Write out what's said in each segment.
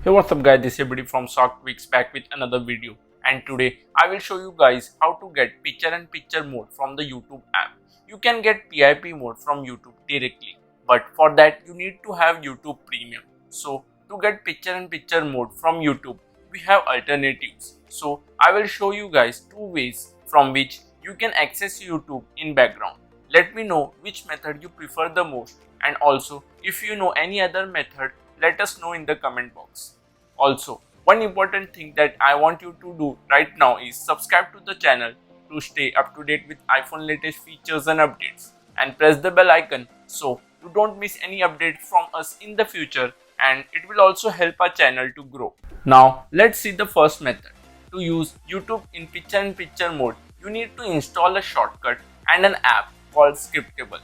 Hey, what's up guys, this is Buddy from 𝐒𝐤𝐤𝐞 back with another video, and today I will show you guys how to get picture-in-picture mode from the YouTube app. You can get PIP mode from YouTube directly, but for that you need to have YouTube Premium. So to get picture-in-picture mode from YouTube, we have alternatives. So I will show you guys two ways from which you can access YouTube in background. Let me know which method you prefer the most, and also if you know any other method, let us know in the comment box. Also, one important thing that I want you to do right now is subscribe to the channel to stay up to date with iPhone latest features and updates, and press the bell icon so you don't miss any updates from us in the future, and it will also help our channel to grow. Now let's see the first method. To use YouTube in picture-in-picture mode, you need to install a shortcut and an app called Scriptable.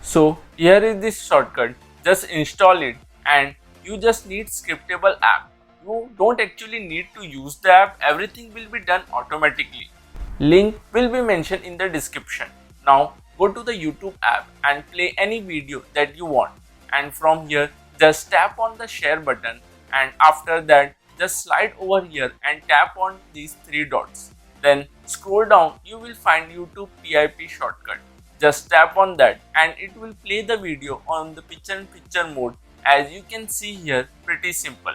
So here is this shortcut, just install it and you just need Scriptable app. You don't actually need to use the app, everything will be done automatically. Link will be mentioned in the description. Now go to the YouTube app and play any video that you want, and from here just tap on the share button, and after that just slide over here and tap on these three dots. Then scroll down, you will find YouTube PIP shortcut. Just tap on that and it will play the video on the picture-in-picture mode. As you can see here, pretty simple.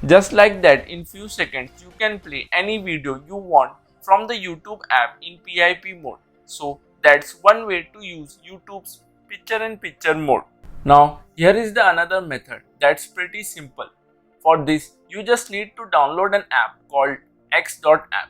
Just like that, in few seconds you can play any video you want from the YouTube app in PIP mode. So that's one way to use YouTube's picture-in-picture mode. Now here is the another method that's pretty simple. For this you just need to download an app called 𝐿𝐻.app.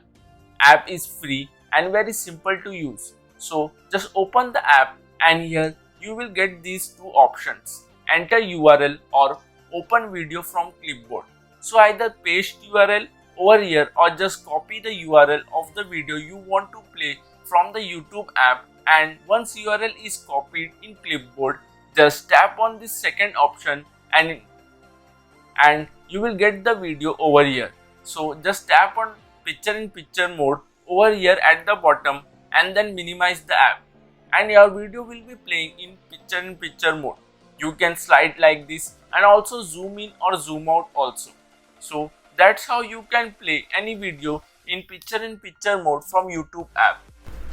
App is free and very simple to use. So just open the app and here you will get these two options: enter URL or open video from clipboard. So either paste URL over here or just copy the URL of the video you want to play from the YouTube app, and once URL is copied in clipboard, just tap on this second option and you will get the video over here. So just tap on picture-in-picture mode over here at the bottom and then minimize the app, and your video will be playing in picture-in-picture mode. You can slide like this and also zoom in or zoom out also. So that's how you can play any video in picture-in-picture mode from YouTube app.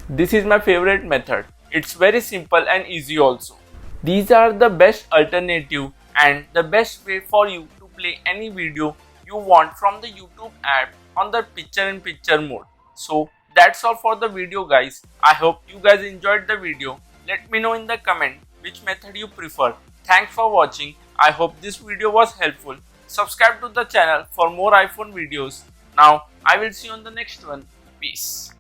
This is my favorite method. It's very simple and easy also. These are the best alternative and the best way for you to play any video you want from the YouTube app on the picture-in-picture mode. So that's all for the video guys. I hope you guys enjoyed the video. Let me know in the comment which method you prefer. Thanks for watching. I hope this video was helpful. Subscribe to the channel for more iPhone videos. Now I will see you on the next one. Peace.